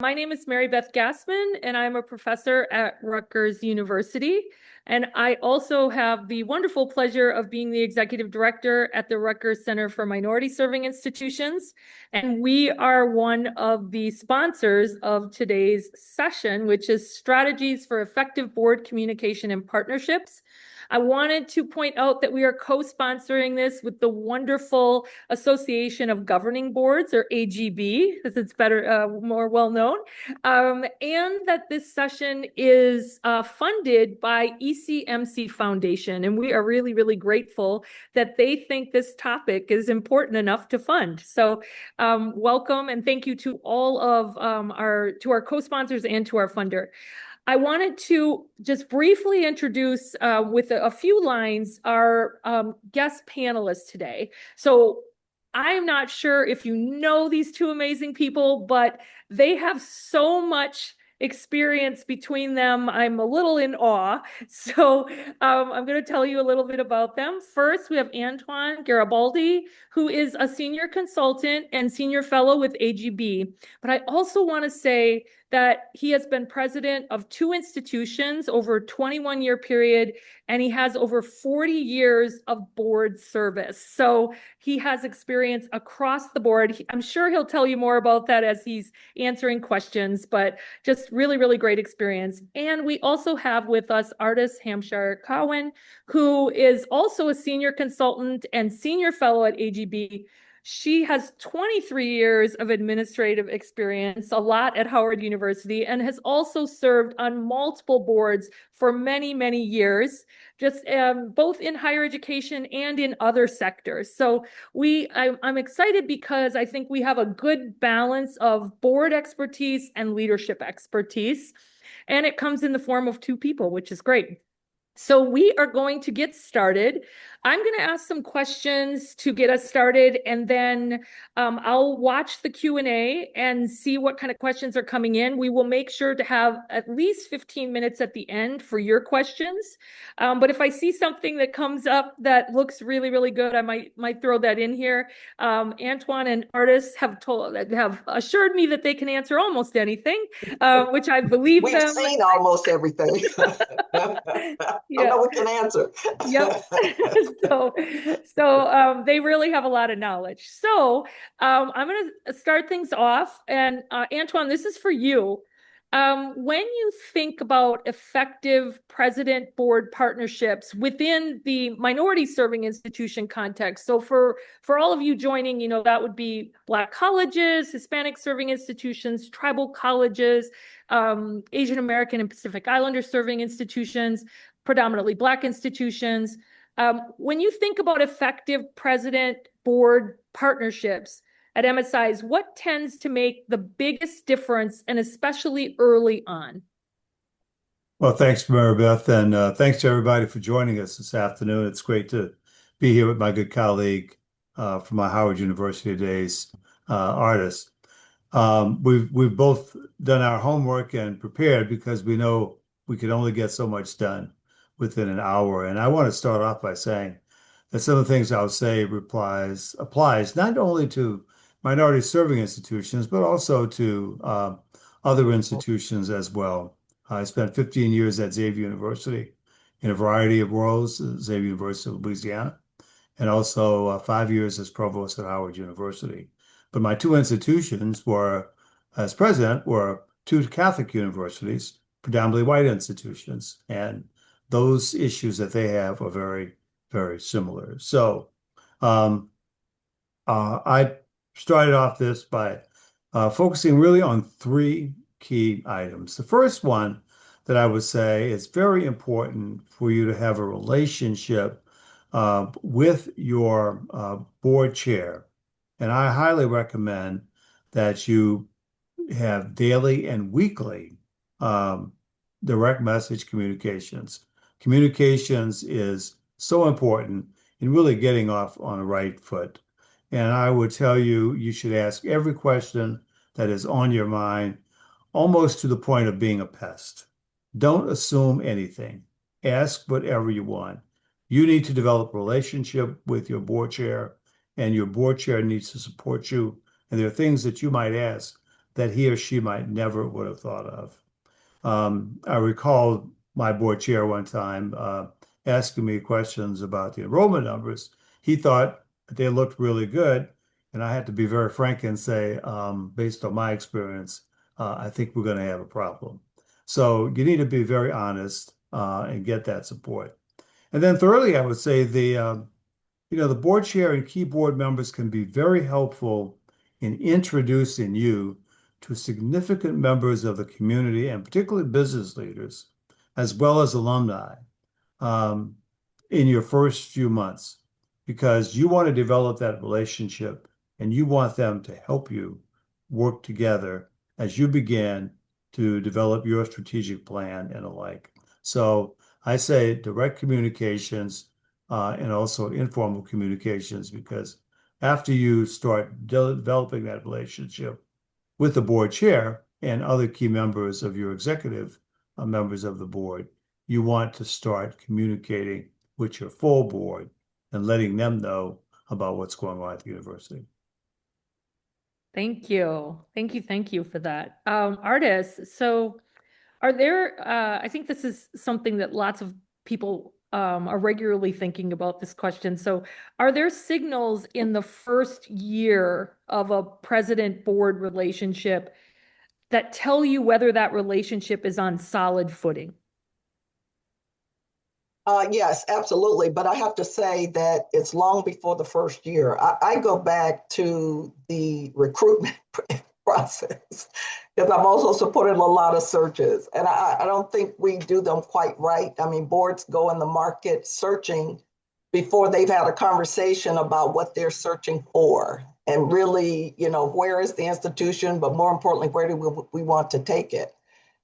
My name is Mary Beth Gassman, and I'm a professor at Rutgers University. And I also have the wonderful pleasure of being the executive director at the Rutgers Center for Minority Serving Institutions. And we are one of the sponsors of today's session, which is Strategies for Effective Board Communication and Partnerships. I wanted to point out that we are co-sponsoring this with the wonderful Association of Governing Boards, or AGB, as it's better, more well known, and that this session is funded by ECMC Foundation, and we are really, really grateful that they think this topic is important enough to fund. So, welcome and thank you to all of our co-sponsors and to our funder. I wanted to just briefly introduce with a few lines our guest panelists today. So I'm not sure if you know these two amazing people, but they have so much experience between them. I'm a little in awe. So I'm going to tell you a little bit about them. First, we have Antoine Garibaldi, who is a senior consultant and senior fellow with AGB. But I also want to say that he has been president of two institutions over a 21-year period, and he has over 40 years of board service. So he has experience across the board. I'm sure he'll tell you more about that as he's answering questions, but just really, really great experience. And we also have with us Artis Hampshire Cowan, who is also a senior consultant and senior fellow at AGB. She has 23 years of administrative experience, a lot at Howard University, and has also served on multiple boards for many, many years, just both in higher education and in other sectors. So I'm excited because I think we have a good balance of board expertise and leadership expertise, and it comes in the form of two people, which is great. So we are going to get started. I'm going to ask some questions to get us started, and then I'll watch the Q&A and see what kind of questions are coming in. We will make sure to have at least 15 minutes at the end for your questions. But if I see something that comes up that looks really, really good, I might throw that in here. Antoine and Artis have assured me that they can answer almost anything, which I believe We've them. seen almost everything. Yeah. I know we can answer. Yep. So they really have a lot of knowledge. So I'm going to start things off. And Antoine, this is for you. When you think about effective president-board partnerships within the minority serving institution context, so for all of you joining, that would be Black colleges, Hispanic serving institutions, tribal colleges, Asian American and Pacific Islander serving institutions, predominantly Black institutions. When you think about effective president-board partnerships at MSIs, what tends to make the biggest difference, and especially early on? Well, thanks, Mary Beth, and thanks to everybody for joining us this afternoon. It's great to be here with my good colleague from my Howard University days, Artis. We've both done our homework and prepared because we know we can only get so much done within an hour. And I want to start off by saying that some of the things I'll say applies not only to minority serving institutions, but also to other institutions as well. I spent 15 years at Xavier University in a variety of roles, Xavier University of Louisiana, and also 5 years as provost at Howard University. But my two institutions as president, were two Catholic universities, predominantly white institutions, and those issues that they have are very, very similar. So I started off this by focusing really on three key items. The first one that I would say is very important for you to have a relationship with your board chair. And I highly recommend that you have daily and weekly direct message communications. Communications is so important in really getting off on the right foot. And I would tell you, you should ask every question that is on your mind, almost to the point of being a pest. Don't assume anything. Ask whatever you want. You need to develop a relationship with your board chair, and your board chair needs to support you. And there are things that you might ask that he or she might never would have thought of. I recall my board chair one time asking me questions about the enrollment numbers. He thought they looked really good, and I had to be very frank and say, based on my experience, I think we're going to have a problem. So you need to be very honest and get that support. And then thirdly, I would say the board chair and key board members can be very helpful in introducing you to significant members of the community and particularly business leaders, as well as alumni, um, in your first few months, because you want to develop that relationship and you want them to help you work together as you begin to develop your strategic plan and the like. So I say direct communications and also informal communications, because after you start developing that relationship with the board chair and other key members of your executive members of the board, you want to start communicating with your full board and letting them know about what's going on at the university. Thank you. Thank you for that. Artists, so are there, I think this is something that lots of people are regularly thinking about this question. So are there signals in the first year of a president-board relationship that tell you whether that relationship is on solid footing? Yes, absolutely. But I have to say that it's long before the first year. I go back to the recruitment process because I'm also supporting a lot of searches. And I don't think we do them quite right. I mean, boards go in the market searching before they've had a conversation about what they're searching for. And really, where is the institution? But more importantly, where do we want to take it?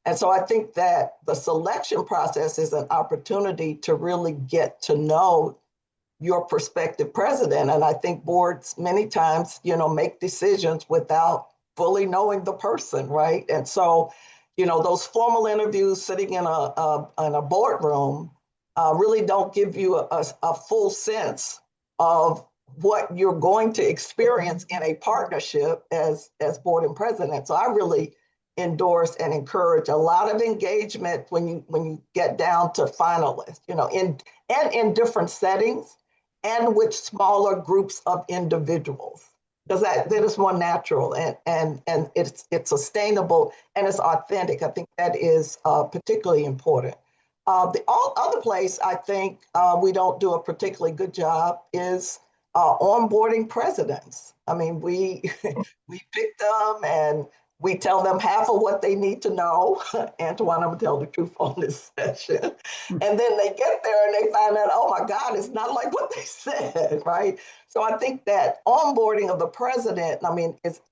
And so I think that the selection process is an opportunity to really get to know your prospective president. And I think boards many times, make decisions without fully knowing the person, right? And so, those formal interviews sitting in a boardroom really don't give you a full sense of what you're going to experience in a partnership as board and president. So I really endorse and encourage a lot of engagement when you get down to finalists, in different settings and with smaller groups of individuals, because that is more natural and it's sustainable and it's authentic. I think that is particularly important. The other place I think we don't do a particularly good job is onboarding presidents. I mean, we we pick them and we tell them half of what they need to know. Antoine, I'm gonna tell the truth on this session. And then they get there and they find out, oh my God, it's not like what they said, right? So I think that onboarding of the president,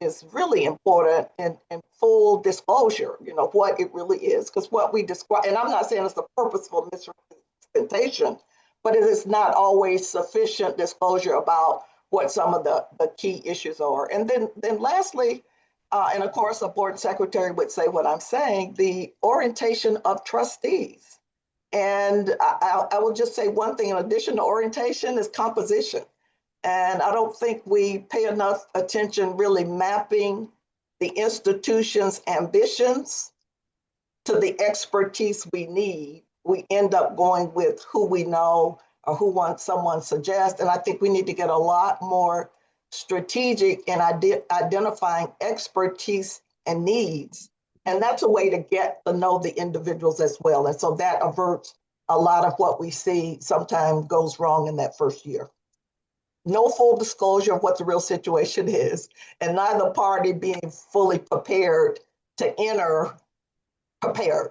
is really important in full disclosure, what it really is. Because what we describe, and I'm not saying it's a purposeful misrepresentation, but it is not always sufficient disclosure about what some of the key issues are. And then lastly, and of course, a board secretary would say what I'm saying, the orientation of trustees. And I will just say one thing in addition to orientation is composition. And I don't think we pay enough attention really mapping the institution's ambitions to the expertise we need. We end up going with who we know or who someone suggests. And I think we need to get a lot more strategic in identifying expertise and needs. And that's a way to get to know the individuals as well. And so that averts a lot of what we see sometimes goes wrong in that first year. No full disclosure of what the real situation is, and neither party being fully prepared to enter prepared.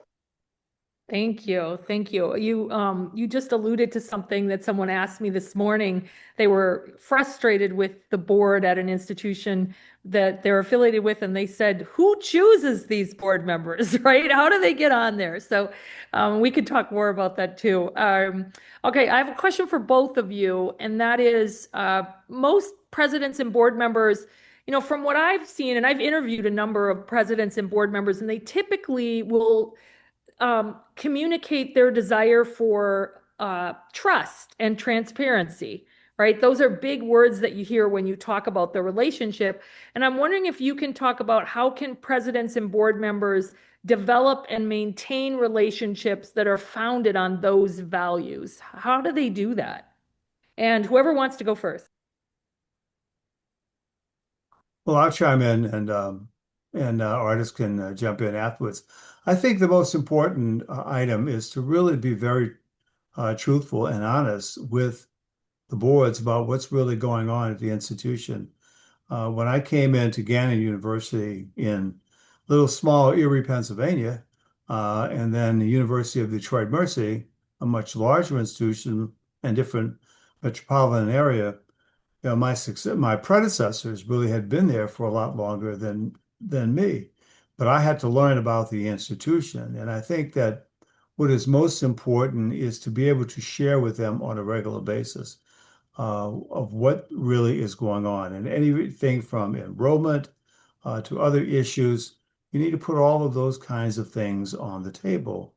Thank you. Thank you. You just alluded to something that someone asked me this morning. They were frustrated with the board at an institution that they're affiliated with, and they said, who chooses these board members, right? How do they get on there? So we could talk more about that too. Okay, I have a question for both of you, and that is most presidents and board members, from what I've seen, and I've interviewed a number of presidents and board members, and they typically will communicate their desire for trust and transparency, right? Those are big words that you hear when you talk about the relationship. And I'm wondering if you can talk about how can presidents and board members develop and maintain relationships that are founded on those values? How do they do that? And whoever wants to go first. Well, I'll chime in and artists can jump in afterwards. I think the most important item is to really be very truthful and honest with the boards about what's really going on at the institution. When I came into Gannon University in little small Erie, Pennsylvania, and then the University of Detroit Mercy, a much larger institution and different metropolitan area, my predecessors really had been there for a lot longer than me, but I had to learn about the institution. And I think that what is most important is to be able to share with them on a regular basis of what really is going on, and anything from enrollment to other issues. You need to put all of those kinds of things on the table.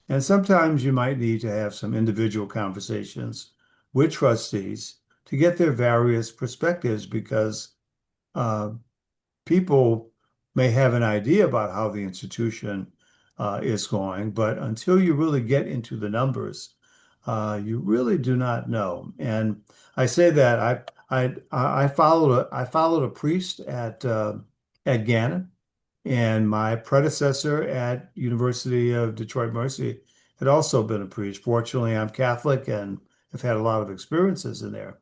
And sometimes you might need to have some individual conversations with trustees to get their various perspectives, because people may have an idea about how the institution is going, but until you really get into the numbers, you really do not know. And I say that I followed a priest at Gannon, and my predecessor at University of Detroit Mercy had also been a priest. Fortunately, I'm Catholic and have had a lot of experiences in there.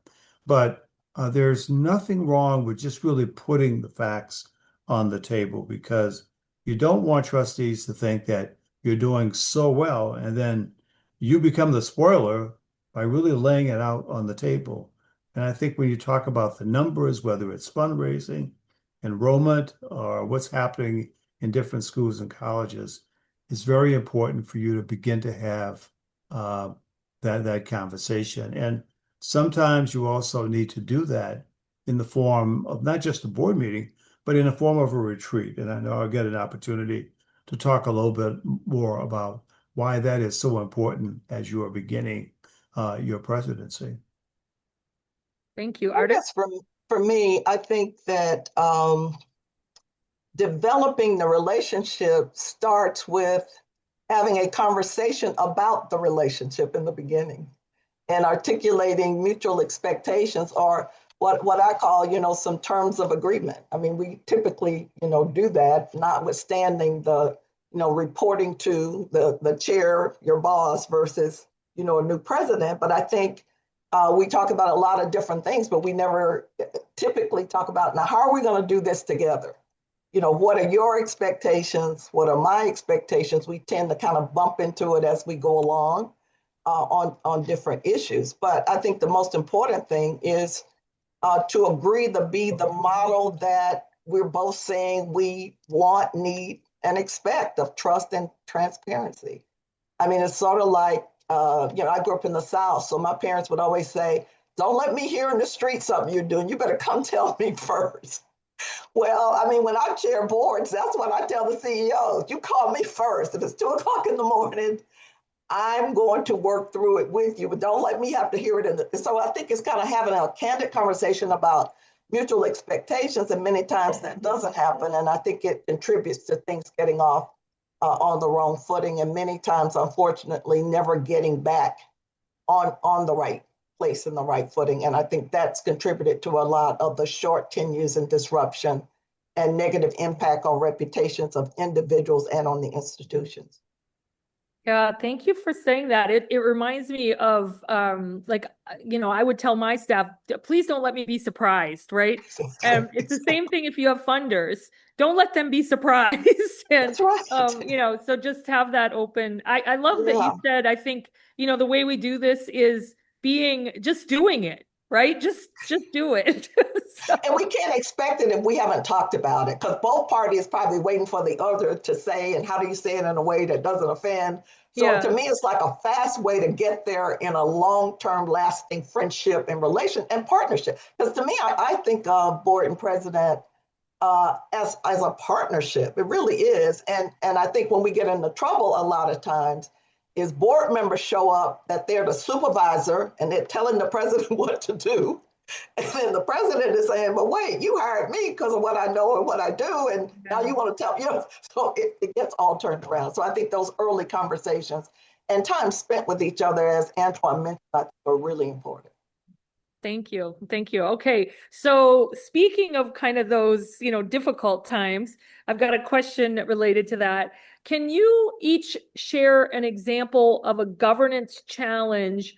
But there's nothing wrong with just really putting the facts on the table, because you don't want trustees to think that you're doing so well and then you become the spoiler by really laying it out on the table. And I think when you talk about the numbers, whether it's fundraising, enrollment, or what's happening in different schools and colleges, it's very important for you to begin to have that conversation. And sometimes you also need to do that in the form of not just a board meeting, but in the form of a retreat. And I know I'll get an opportunity to talk a little bit more about why that is so important as you are beginning your presidency. Thank you, I Artis. guess for me, I think that developing the relationship starts with having a conversation about the relationship in the beginning and articulating mutual expectations, or what I call, some terms of agreement. I mean, we typically, do that, notwithstanding the, reporting to the chair, your boss, versus, a new president. But I think we talk about a lot of different things, but we never typically talk about, now, how are we going to do this together? What are your expectations? What are my expectations? We tend to kind of bump into it as we go along on different issues. But I think the most important thing is to agree to be the model that we're both saying we want, need, and expect of trust and transparency. I mean, it's sort of like, I grew up in the South, so my parents would always say, don't let me hear in the street something you're doing. You better come tell me first. Well, I mean, when I chair boards, that's what I tell the CEOs. You call me first. If it's 2:00 in the morning, I'm going to work through it with you, but don't let me have to hear it. So I think it's kind of having a candid conversation about mutual expectations, and many times that doesn't happen. And I think it contributes to things getting off on the wrong footing, and many times, unfortunately, never getting back on the right place and the right footing. And I think that's contributed to a lot of the short tenures and disruption and negative impact on reputations of individuals and on the institutions. Yeah, thank you for saying that. It reminds me of I would tell my staff, please don't let me be surprised, right? And it's the same thing if you have funders. Don't let them be surprised. And That's right. so just have that open. I love that you said, I think, the way we do this is just doing it, right? Just do it. And we can't expect it if we haven't talked about it, because both parties probably waiting for the other to say, and how do you say it in a way that doesn't offend? So to me, it's like a fast way to get there in a long-term lasting friendship and relation and partnership. Because to me, I think of board and president as a partnership. It really is. And I think when we get into trouble a lot of times, is board members show up that they're the supervisor and they're telling the president what to do. And then the president is saying, but wait, you hired me because of what I know and what I do. And now you want to tell, so it gets all turned around. So I think those early conversations and time spent with each other, as Antoine mentioned, I think are really important. Thank you. Thank you. Okay. So speaking of kind of those, difficult times, I've got a question related to that. Can you each share an example of a governance challenge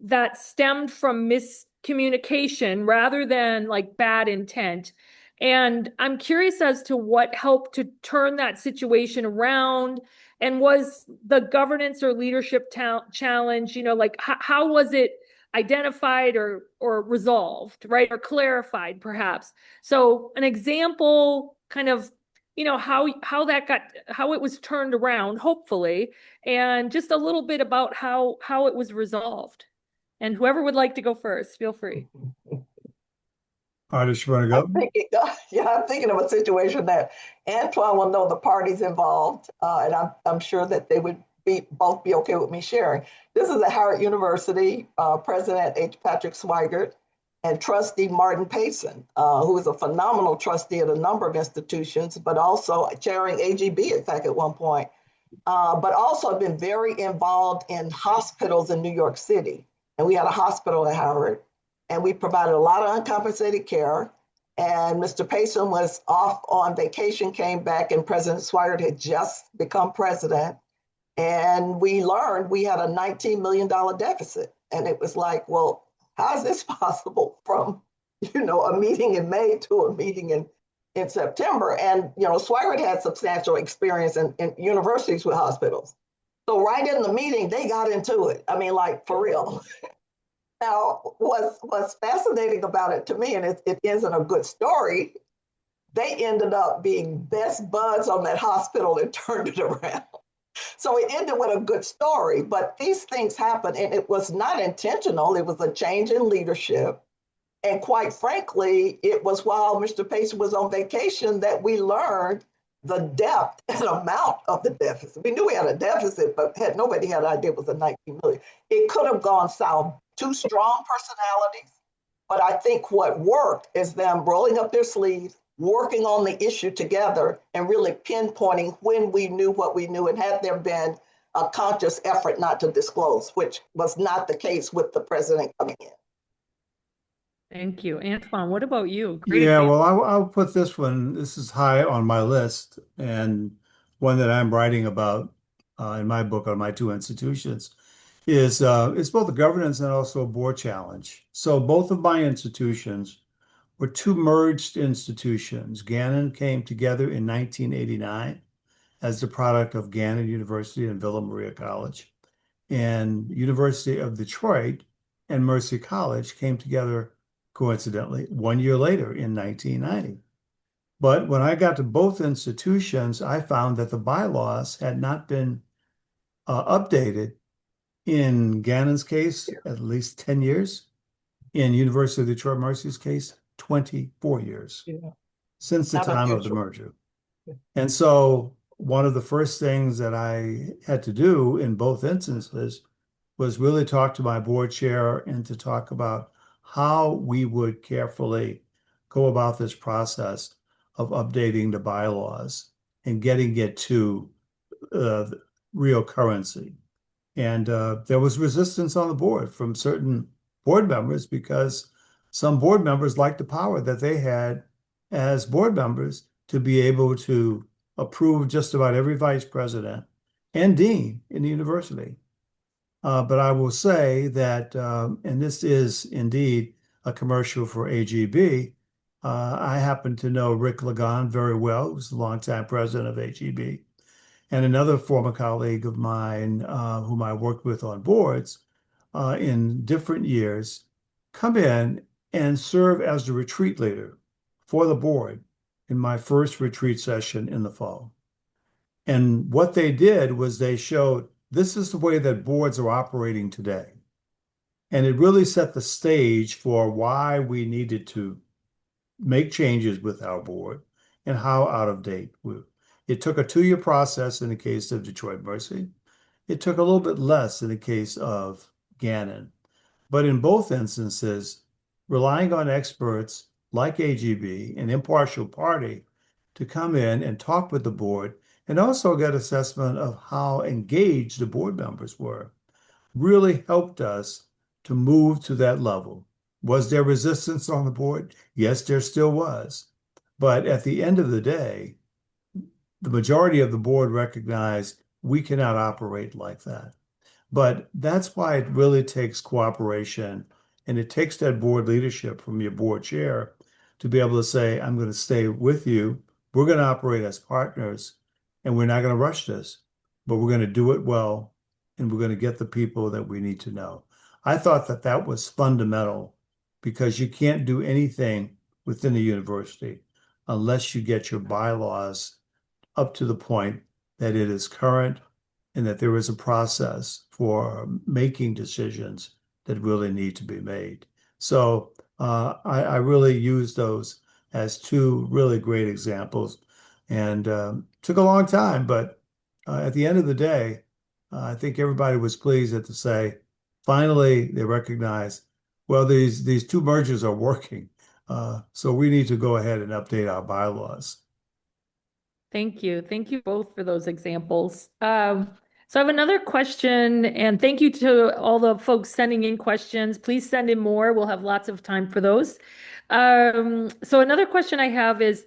that stemmed from miscommunication rather than like bad intent? And I'm curious as to what helped to turn that situation around. And was the governance or leadership challenge, how was it identified or resolved, right? Or clarified, perhaps. So an example kind of, how it was turned around, hopefully, and just a little bit about how it was resolved. And whoever would like to go first, feel free. Artist, you want to go? I'm thinking of a situation that Antoine will know the parties involved, and I'm sure that they would both be okay with me sharing. This is at Howard University, President H. Patrick Swigert and Trustee Martin Payson, who is a phenomenal trustee at a number of institutions, but also chairing AGB, in fact, at one point, but also been very involved in hospitals in New York City. And we had a hospital at Howard, and we provided a lot of uncompensated care. And Mr. Payson was off on vacation, came back, and President Swigert had just become president. And we learned we had a $19 million deficit. And it was like, well, how is this possible from, a meeting in May to a meeting in September? And, Swigert had substantial experience in universities with hospitals. So right in the meeting, they got into it. I mean, like, for real. Now, what's fascinating about it to me, and it isn't a good story, they ended up being best buds on that hospital and turned it around. So it ended with a good story, but these things happen, and it was not intentional. It was a change in leadership. And quite frankly, it was while Mr. Payson was on vacation that we learned the depth and amount of the deficit. We knew we had a deficit, but nobody had an idea it was a 19 million. It could have gone south. Two strong personalities, but I think what worked is them rolling up their sleeves, working on the issue together, and really pinpointing when we knew what we knew, and had there been a conscious effort not to disclose, which was not the case with the president coming in. Thank you. Antoine, what about you? Great Yeah, example. well, I'll put this one. This is high on my list, and one that I'm writing about in my book on my two institutions is it's both a governance and also a board challenge. So both of my institutions were two merged institutions. Gannon came together in 1989 as the product of Gannon University and Villa Maria College, and University of Detroit and Mercy College came together coincidentally 1 year later in 1990. But when I got to both institutions, I found that the bylaws had not been updated. In Gannon's case, at least 10 years. In University of Detroit Mercy's case, 24 years since the Not time of the unusual. merger. And so one of the first things that I had to do in both instances was really talk to my board chair and to talk about how we would carefully go about this process of updating the bylaws and getting it to real currency. And there was resistance on the board from certain board members because some board members liked the power that they had as board members to be able to approve just about every vice president and dean in the university. But I will say that, and this is indeed a commercial for AGB, I happen to know Rick Lagon very well, who was the longtime president of AGB. And another former colleague of mine, whom I worked with on boards in different years, come in and serve as the retreat leader for the board in my first retreat session in the fall. And what they did was they showed this is the way that boards are operating today. And it really set the stage for why we needed to make changes with our board and how out of date we were. It took a 2-year process in the case of Detroit Mercy. It took a little bit less in the case of Gannon. But in both instances, relying on experts like AGB, an impartial party, to come in and talk with the board and also get assessment of how engaged the board members were, really helped us to move to that level. Was there resistance on the board? Yes, there still was. But at the end of the day, the majority of the board recognized we cannot operate like that. But that's why it really takes cooperation, and it takes that board leadership from your board chair to be able to say, I'm going to stay with you. We're going to operate as partners, and we're not going to rush this, but we're going to do it well, and we're going to get the people that we need to know. I thought that that was fundamental because you can't do anything within the university unless you get your bylaws up to the point that it is current and that there is a process for making decisions that really need to be made. So I really use those as two really great examples, and took a long time, but at the end of the day, I think everybody was pleased to say, finally, they recognize, well, these two mergers are working, so we need to go ahead and update our bylaws. Thank you. Thank you both for those examples. So I have another question, and thank you to all the folks sending in questions. Please send in more. We'll have lots of time for those. So another question I have is,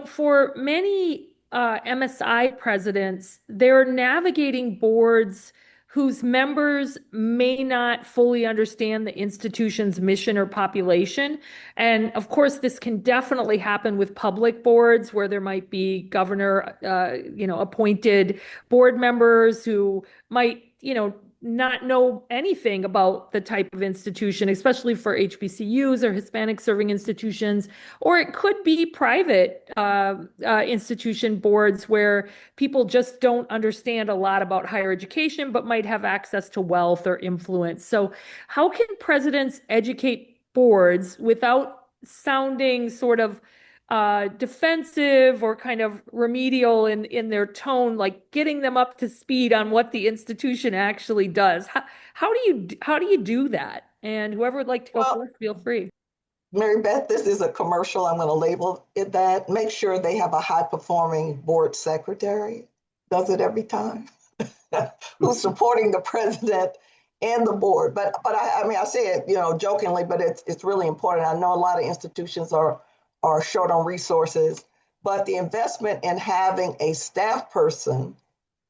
for many MSI presidents, they're navigating boards whose members may not fully understand the institution's mission or population. And of course, this can definitely happen with public boards where there might be governor, appointed board members who might, not know anything about the type of institution, especially for HBCUs or Hispanic serving institutions, or it could be private institution boards where people just don't understand a lot about higher education, but might have access to wealth or influence. So how can presidents educate boards without sounding sort of defensive or kind of remedial in their tone, like getting them up to speed on what the institution actually does? How do you do that? And whoever would like to go first, feel free. Mary Beth, this is a commercial. I'm going to label it that. Make sure they have a high-performing board secretary. Does it every time. Who's supporting the president and the board. But I say it, jokingly, but it's really important. I know a lot of institutions are short on resources, but the investment in having a staff person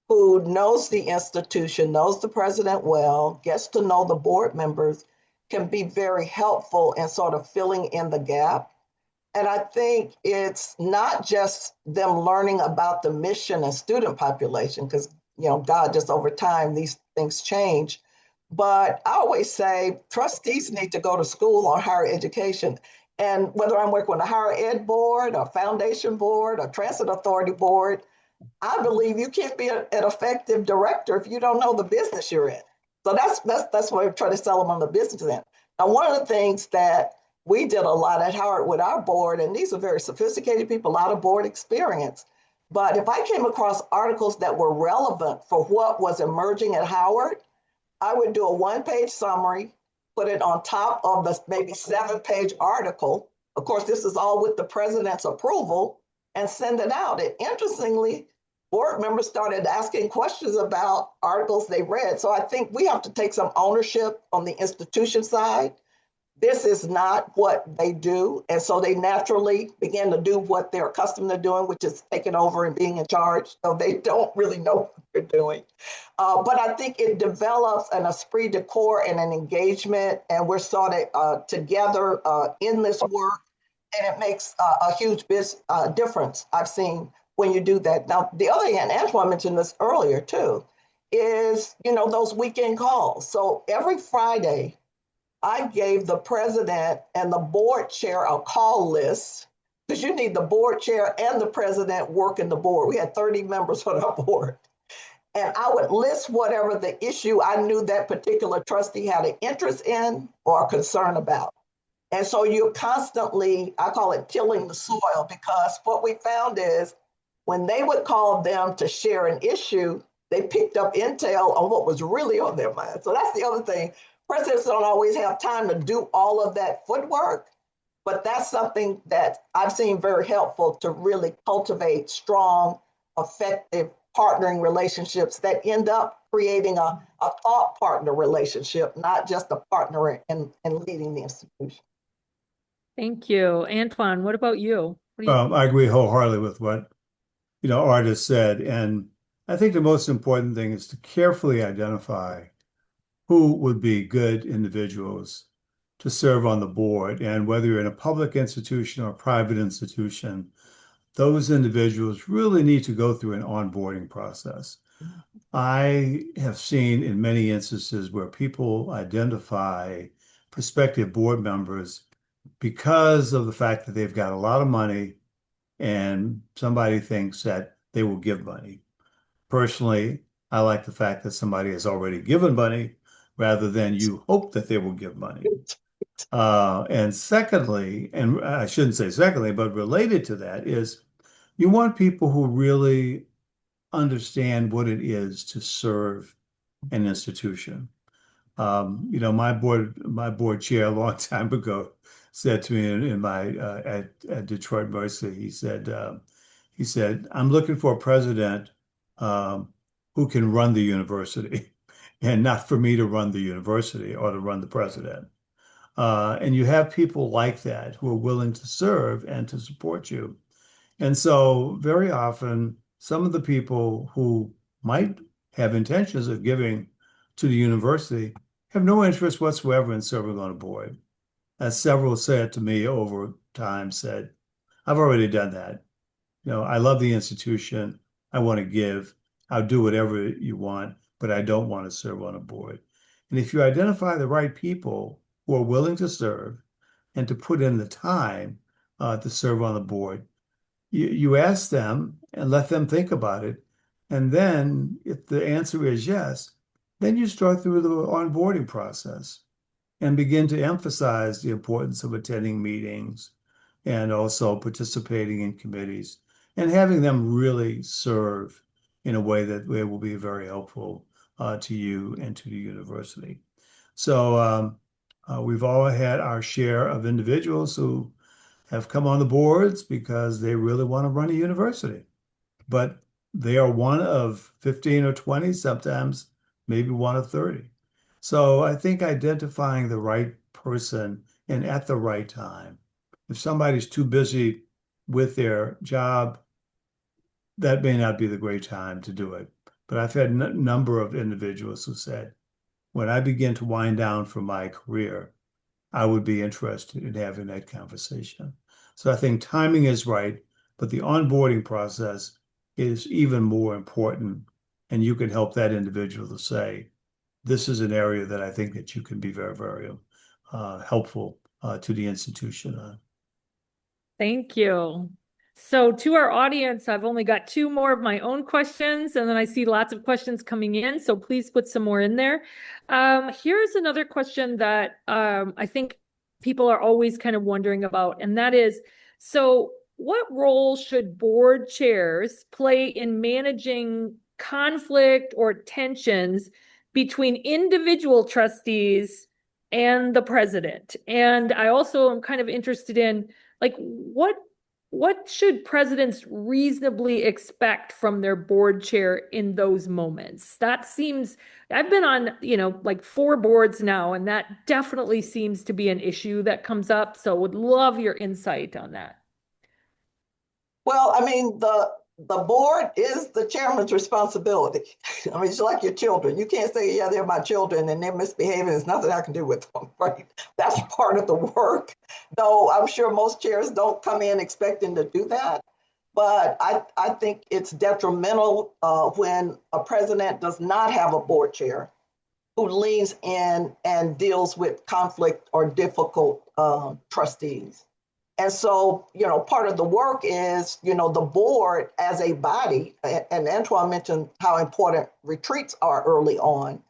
who knows the institution, knows the president well, gets to know the board members, can be very helpful in sort of filling in the gap. And I think it's not just them learning about the mission and student population, because, God, just over time, these things change. But I always say trustees need to go to school on higher education. And whether I'm working with a higher ed board, a foundation board, a transit authority board, I believe you can't be an effective director if you don't know the business you're in. So that's what I try to sell them on the business end. Now, one of the things that we did a lot at Howard with our board, and these are very sophisticated people, a lot of board experience. But if I came across articles that were relevant for what was emerging at Howard, I would do a one-page summary, put it on top of the maybe 7-page article. Of course, this is all with the president's approval, and send it out. And interestingly, board members started asking questions about articles they read. So I think we have to take some ownership on the institution side. This is not what they do. And so they naturally begin to do what they're accustomed to doing, which is taking over and being in charge. So they don't really know what they're doing. But I think it develops an esprit de corps and an engagement, and we're sort of together in this work. And it makes a huge difference, I've seen, when you do that. Now, the other hand, Antoine mentioned this earlier too, is, those weekend calls. So every Friday, I gave the president and the board chair a call list, because you need the board chair and the president working the board. We had 30 members on our board. And I would list whatever the issue I knew that particular trustee had an interest in or a concern about. And so you're constantly, I call it tilling the soil, because what we found is when they would call them to share an issue, they picked up intel on what was really on their mind. So that's the other thing. Presidents don't always have time to do all of that footwork, but that's something that I've seen very helpful to really cultivate strong, effective partnering relationships that end up creating a thought partner relationship, not just a partner in leading the institution. Thank you. Antoine, what about you? What do you I agree wholeheartedly with what, Artis said. And I think the most important thing is to carefully identify who would be good individuals to serve on the board. And whether you're in a public institution or a private institution, those individuals really need to go through an onboarding process. I have seen in many instances where people identify prospective board members because of the fact that they've got a lot of money and somebody thinks that they will give money. Personally, I like the fact that somebody has already given money rather than you hope that they will give money. And secondly, and I shouldn't say secondly, but related to that is you want people who really understand what it is to serve an institution. My board chair a long time ago said to me in my at Detroit Mercy, he said, I'm looking for a president who can run the university, and not for me to run the university or to run the president. And you have people like that who are willing to serve and to support you. And so very often, some of the people who might have intentions of giving to the university have no interest whatsoever in serving on a board. As several said to me over time, said, I've already done that. I love the institution. I want to give. I'll do whatever you want, but I don't want to serve on a board. And if you identify the right people who are willing to serve and to put in the time to serve on the board, you ask them and let them think about it. And then if the answer is yes, then you start through the onboarding process and begin to emphasize the importance of attending meetings and also participating in committees and having them really serve in a way that will be very helpful to you and to the university. So we've all had our share of individuals who have come on the boards because they really want to run a university, but they are one of 15 or 20, sometimes maybe one of 30. So I think identifying the right person and at the right time. If somebody's too busy with their job, that may not be the great time to do it. But I've had a number of individuals who said, when I begin to wind down from my career, I would be interested in having that conversation. So I think timing is right, but the onboarding process is even more important. And you can help that individual to say, this is an area that I think that you can be very, very helpful to the institution on. Thank you. So to our audience, I've only got two more of my own questions, and then I see lots of questions coming in, so please put some more in there. Here's another question that I think people are always kind of wondering about, and that is, so what role should board chairs play in managing conflict or tensions between individual trustees and the president? And I also am kind of interested in, like, what should presidents reasonably expect from their board chair in those moments? That seems, I've been on, like 4 boards now, and that definitely seems to be an issue that comes up. So would love your insight on that. Well, I mean, the board is the chairman's responsibility. I mean, it's like your children. You can't say, yeah, they're my children and they're misbehaving. There's nothing I can do with them, right? That's part of the work. Though I'm sure most chairs don't come in expecting to do that. But I think it's detrimental when a president does not have a board chair who leans in and deals with conflict or difficult trustees. And so, part of the work is, the board as a body, and Antoine mentioned how important retreats are early on.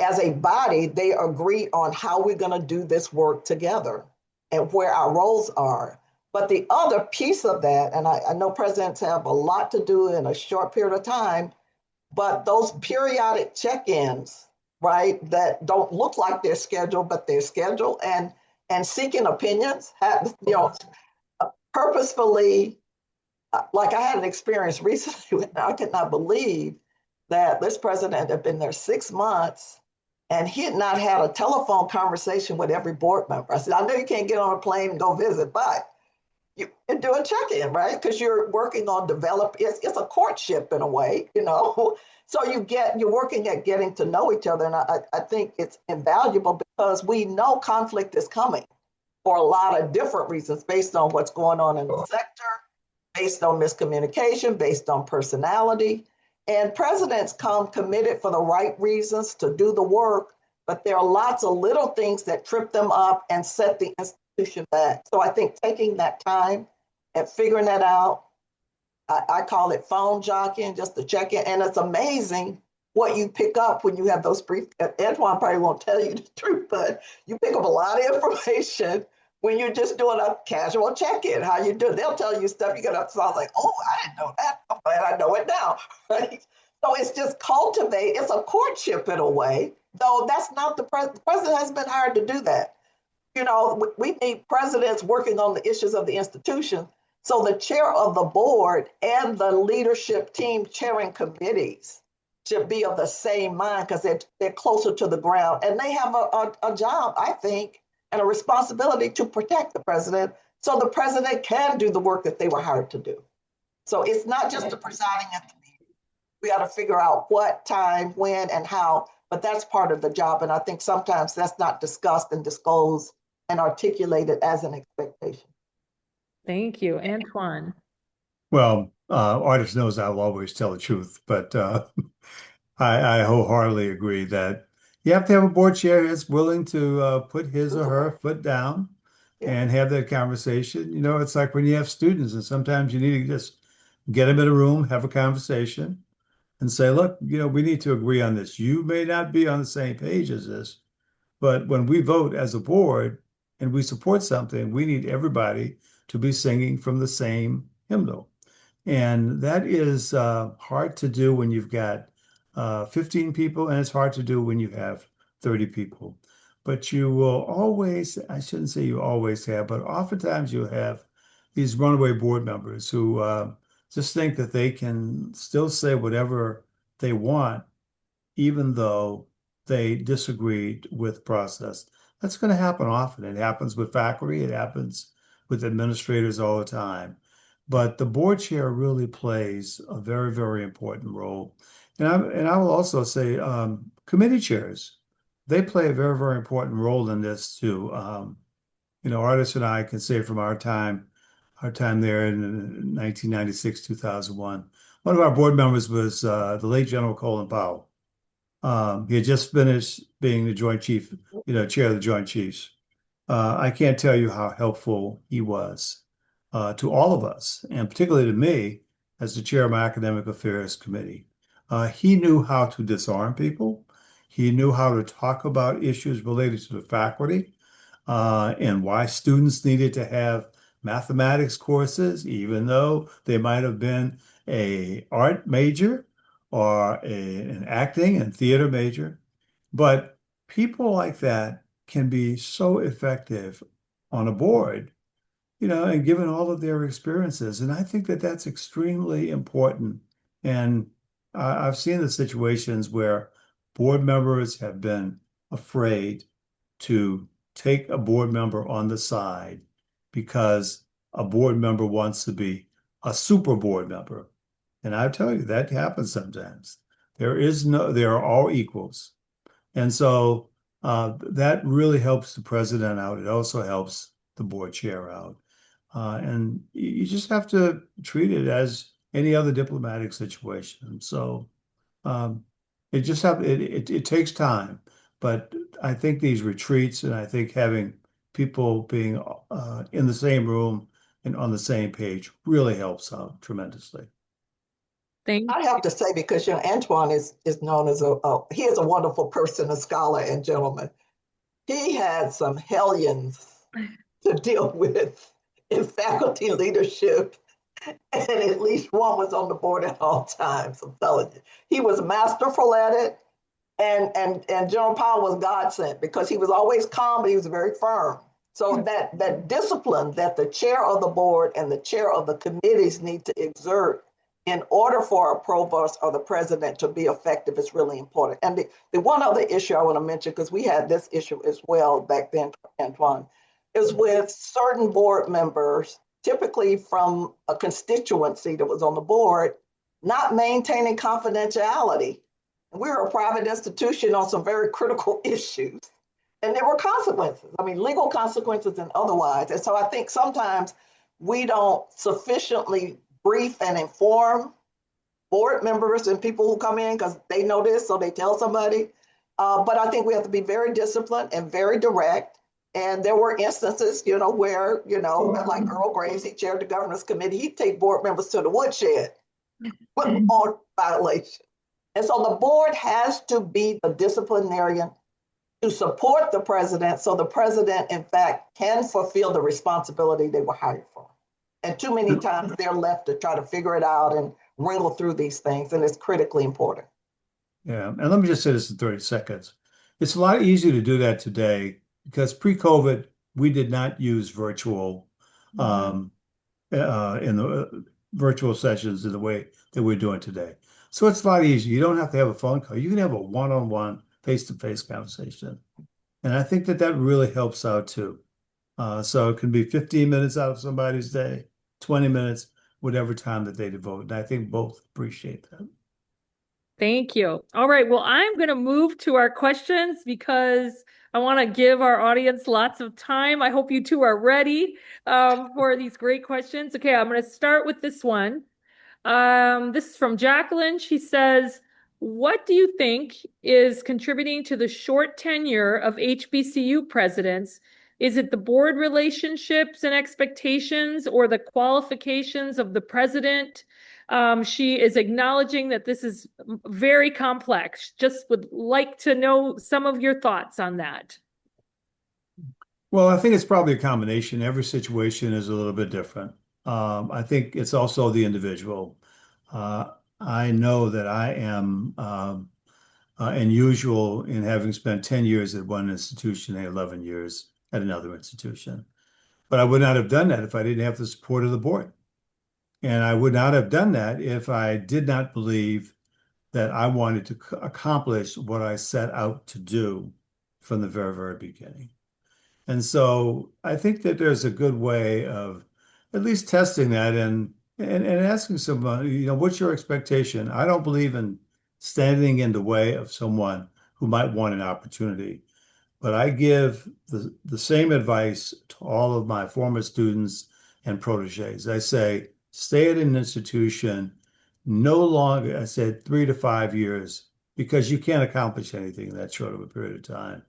As a body, they agree on how we're going to do this work together and where our roles are. But the other piece of that, and I know presidents have a lot to do in a short period of time, But those periodic check-ins, right, that don't look like they're scheduled, but they're scheduled, and seeking opinions, purposefully, like I had an experience recently when I could not believe that this president had been there 6 months and he had not had a telephone conversation with every board member. I said, I know you can't get on a plane and go visit, but you do a check-in, right? Because you're working on it's a courtship in a way, So you're working at getting to know each other. And I think it's invaluable because we know conflict is coming for a lot of different reasons based on what's going on in the sector, based on miscommunication, based on personality. And presidents come committed for the right reasons to do the work, but there are lots of little things that trip them up and set the institution back. So I think taking that time and figuring that out, I call it phone jockeying, just to check in. And it's amazing what you pick up when you have those brief. Antoine probably won't tell you the truth, but you pick up a lot of information when you're just doing a casual check-in. How you do? They'll tell you stuff. You get up, sounds like, oh, I didn't know that. I'm glad I know it now, right? So it's just cultivate. It's a courtship in a way, though. That's not the president. The president has been hired to do that. We need presidents working on the issues of the institution. So the chair of the board and the leadership team chairing committees should be of the same mind because they're closer to the ground, and they have a job, I think, and a responsibility to protect the president so the president can do the work that they were hired to do. So it's not just the presiding at the meeting. We got to figure out what, time, when, and how, but that's part of the job. And I think sometimes that's not discussed and disclosed and articulated as an expectation. Thank you, Antoine. Well, Artis knows I will always tell the truth, but I wholeheartedly agree that you have to have a board chair that's willing to put his or her foot down and have that conversation. It's like when you have students, and sometimes you need to just get them in a room, have a conversation, and say, look, we need to agree on this. You may not be on the same page as this, but when we vote as a board and we support something, we need everybody to be singing from the same hymnal. And that is hard to do when you've got 15 people, and it's hard to do when you have 30 people. But you will always, I shouldn't say you always have, but oftentimes you'll have these runaway board members who just think that they can still say whatever they want, even though they disagreed with process. That's going to happen often. It happens with faculty. It happens with administrators all the time. But the board chair really plays a very, very important role. And I will also say committee chairs, they play a very, very important role in this too. Artis and I can say from our time there in 1996, 2001, one of our board members was the late General Colin Powell. He had just finished being the Joint Chief, chair of the Joint Chiefs. I can't tell you how helpful he was to all of us, and particularly to me as the chair of my Academic Affairs Committee. He knew how to disarm people. He knew how to talk about issues related to the faculty and why students needed to have mathematics courses, even though they might have been an art major or an acting and theater major. But people like that can be so effective on a board, and given all of their experiences. And I think that that's extremely important. And I've seen the situations where board members have been afraid to take a board member on the side because a board member wants to be a super board member. And I tell you, that happens sometimes. They are all equals. And so that really helps the president out. It also helps the board chair out. And you just have to treat it as any other diplomatic situation. So it takes time, but I think these retreats and I think having people being in the same room and on the same page really helps out tremendously. I have to say, because Antoine is known as he is a wonderful person, a scholar and gentleman. He had some hellions to deal with in faculty leadership and at least one was on the board at all times. I'm telling you, he was masterful at it, and General Powell was God sent because he was always calm, but he was very firm. So that discipline that the chair of the board and the chair of the committees need to exert in order for a provost or the president to be effective is really important. And the one other issue I want to mention, because we had this issue as well back then, Antoine, is with certain board members, typically from a constituency that was on the board, not maintaining confidentiality. We were a private institution on some very critical issues. And there were consequences. I mean, legal consequences and otherwise. And so I think sometimes we don't sufficiently brief and inform board members and people who come in because they know this, so they tell somebody. But I think we have to be very disciplined and very direct. And there were instances, where, like Earl Graves, he chaired the governance committee, he'd take board members to the woodshed on violation. And so the board has to be the disciplinarian to support the president so the president, in fact, can fulfill the responsibility they were hired for. And too many times they're left to try to figure it out and wrangle through these things, and it's critically important. Yeah, and let me just say this in 30 seconds. It's a lot easier to do that today because pre-COVID, we did not use virtual in the virtual sessions in the way that we're doing today. So it's a lot easier. You don't have to have a phone call. You can have a one-on-one, face-to-face conversation. And I think that really helps out too. So it can be 15 minutes out of somebody's day, 20 minutes, whatever time that they devote. And I think both appreciate that. Thank you. All right. Well, I'm going to move to our questions because I want to give our audience lots of time. I hope you two are ready for these great questions. Okay, I'm going to start with this one. This is from Jacqueline. She says, what do you think is contributing to the short tenure of HBCU presidents? Is it the board relationships and expectations or the qualifications of the president? She is acknowledging that this is very complex. Just would like to know some of your thoughts on that. Well, I think it's probably a combination. Every situation is a little bit different. I think it's also the individual. I know that I am unusual in having spent 10 years at one institution and 11 years at another institution. But I would not have done that if I didn't have the support of the board. And I would not have done that if I did not believe that I wanted to accomplish what I set out to do from the very, very beginning. And so I think that there's a good way of at least testing that and asking someone, what's your expectation? I don't believe in standing in the way of someone who might want an opportunity. But I give the same advice to all of my former students and proteges. I say, stay at an institution no longer, I said 3 to 5 years, because you can't accomplish anything in that short of a period of time.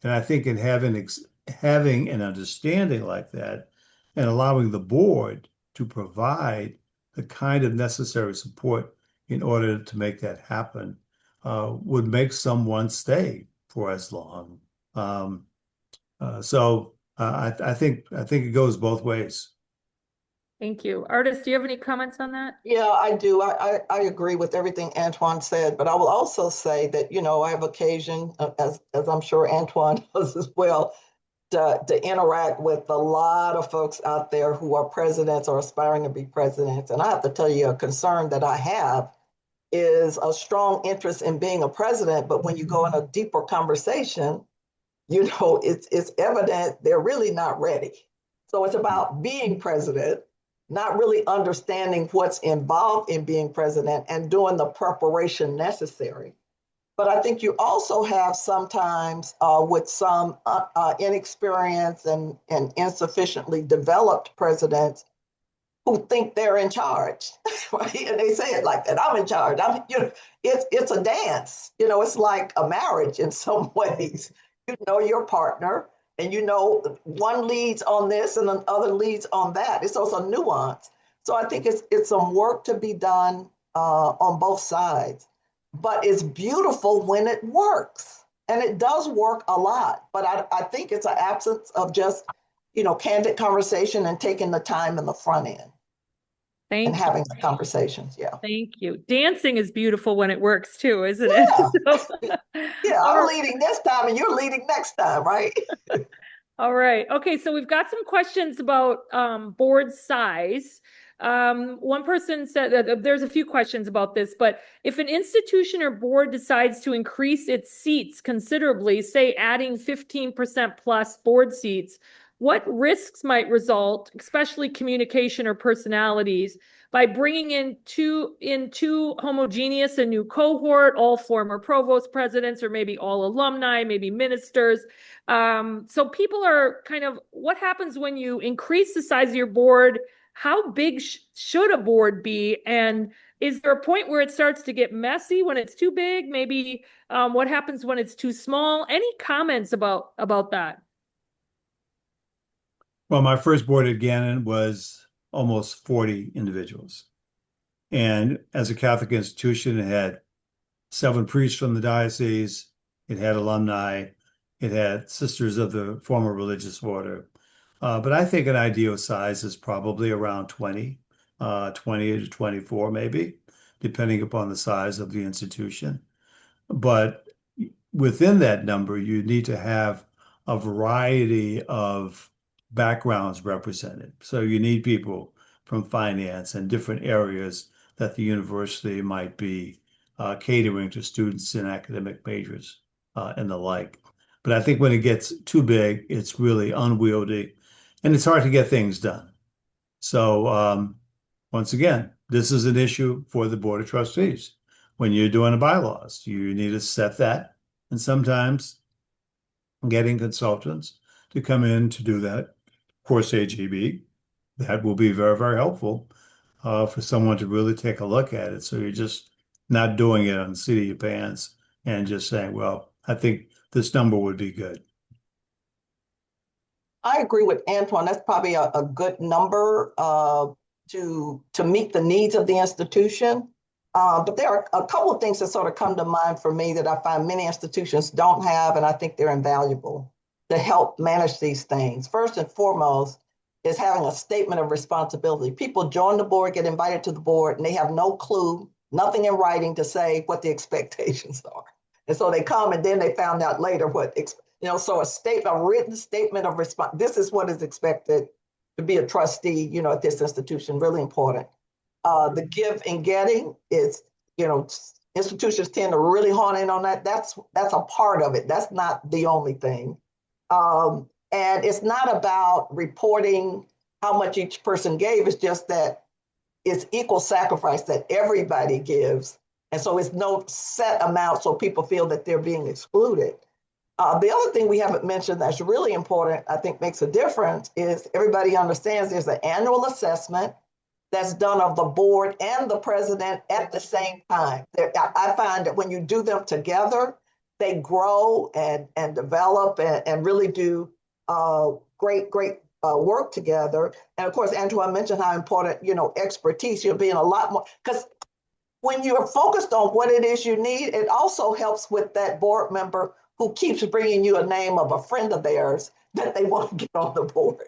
And I think in having an understanding like that and allowing the board to provide the kind of necessary support in order to make that happen would make someone stay for as long. So I think it goes both ways. Thank you. Artis, do you have any comments on that? Yeah, I do. I agree with everything Antoine said, but I will also say that, I have occasion, as I'm sure Antoine does as well, to interact with a lot of folks out there who are presidents or aspiring to be presidents. And I have to tell you, a concern that I have is a strong interest in being a president, but when you go in a deeper conversation, it's evident they're really not ready. So it's about being president, not really understanding what's involved in being president and doing the preparation necessary. But I think you also have sometimes with some inexperienced and insufficiently developed presidents who think they're in charge, right? And they say it like that, I'm in charge. It's a dance, it's like a marriage in some ways. You know your partner, and one leads on this and the other leads on that. It's also nuance. So I think it's some work to be done on both sides, but it's beautiful when it works. And it does work a lot, but I think it's an absence of just, candid conversation and taking the time in the front end. and Thank you. having the conversations. Yeah. Thank you. Dancing is beautiful when it works too, isn't it? Yeah. So, Yeah. all I'm right. leading this time and you're leading next time, right? All right. Okay, so we've got some questions about board size. One person said that there's a few questions about this, but if an institution or board decides to increase its seats considerably, say adding 15% plus board seats, what risks might result, especially communication or personalities, by bringing in two homogeneous, a new cohort, all former provost presidents, or maybe all alumni, maybe ministers? So people are kind of, what happens when you increase the size of your board? How big should a board be? And is there a point where it starts to get messy when it's too big? Maybe what happens when it's too small? Any comments about that? Well, my first board at Gannon was almost 40 individuals. And as a Catholic institution, it had 7 priests from the diocese, it had alumni, it had sisters of the former religious order. But I think an ideal size is probably around 20, 20 to 24 maybe, depending upon the size of the institution. But within that number, you need to have a variety of backgrounds represented. So you need people from finance and different areas that the university might be catering to students in academic majors and the like. But I think when it gets too big, it's really unwieldy and it's hard to get things done. So once again, this is an issue for the Board of Trustees. When you're doing the bylaws, you need to set that. And sometimes getting consultants to come in to do that for AGB, that will be very, very helpful for someone to really take a look at it. So you're just not doing it on the seat of your pants and just saying, well, I think this number would be good. I agree with Antoine. That's probably a good number to meet the needs of the institution. But there are a couple of things that sort of come to mind for me that I find many institutions don't have, and I think they're invaluable to help manage these things. First and foremost is having a statement of responsibility. People join the board, get invited to the board, and they have no clue, nothing in writing to say what the expectations are. And so they come and then they found out later so a written statement of response. This is what is expected to be a trustee, at this institution, really important. The give and getting is, institutions tend to really hone in on that. That's a part of it. That's not the only thing. And it's not about reporting how much each person gave. It's just that it's equal sacrifice that everybody gives. And so it's no set amount so people feel that they're being excluded. The other thing we haven't mentioned that's really important, I think makes a difference, is everybody understands there's an annual assessment that's done of the board and the president at the same time. I find that when you do them together, they grow and develop and really do great work together. And of course, Antoine mentioned how important, expertise, you're being a lot more, because when you're focused on what it is you need, it also helps with that board member who keeps bringing you a name of a friend of theirs that they want to get on the board.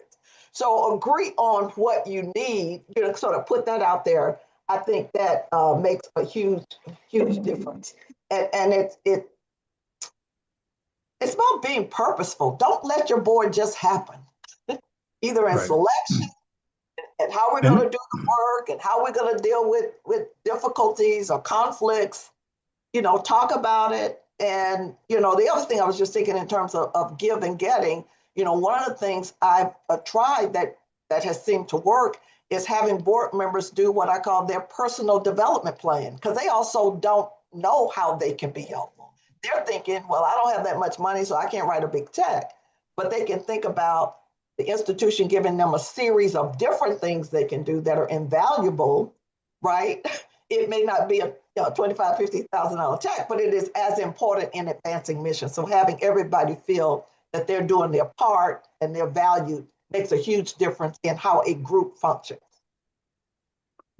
So agree on what you need, sort of put that out there. I think that makes a huge difference. And it's about being purposeful. Don't let your board just happen, either in selection and how we're going to do the work and how we're going to deal with difficulties or conflicts, talk about it. And, the other thing I was just thinking in terms of give and getting, one of the things I've tried that has seemed to work is having board members do what I call their personal development plan, because they also don't know how they can be helpful. They're thinking, well, I don't have that much money, so I can't write a big check. But they can think about the institution giving them a series of different things they can do that are invaluable, right? It may not be a $25,000, $50,000 check, but it is as important in advancing mission. So having everybody feel that they're doing their part and they're valued makes a huge difference in how a group functions.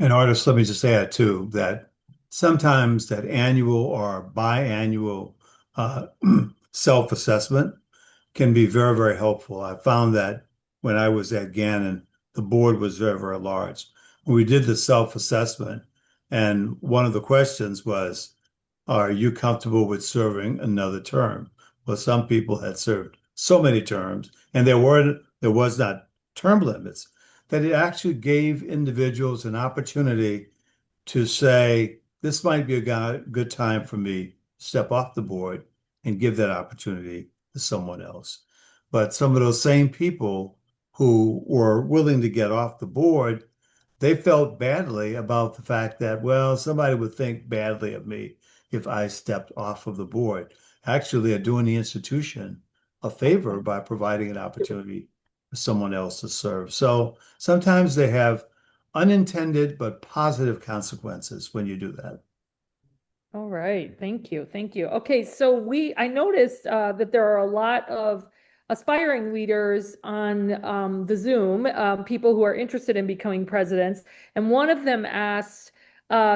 And artists, let me just add too, that sometimes that annual or biannual self-assessment can be very, very helpful. I found that when I was at Gannon, the board was very, very large. we did the self-assessment, and one of the questions was, are you comfortable with serving another term? Well, some people had served so many terms, and there was not term limits, that it actually gave individuals an opportunity to say, this might be a good time for me to step off the board and give that opportunity to someone else. But some of those same people who were willing to get off the board, they felt badly about the fact that, well, somebody would think badly of me if I stepped off of the board. Actually, they're doing the institution a favor by providing an opportunity for someone else to serve. So sometimes they have unintended but positive consequences when you do that. All right, thank you, thank you. Okay, so I noticed that there are a lot of aspiring leaders on the Zoom, people who are interested in becoming presidents. And one of them asked,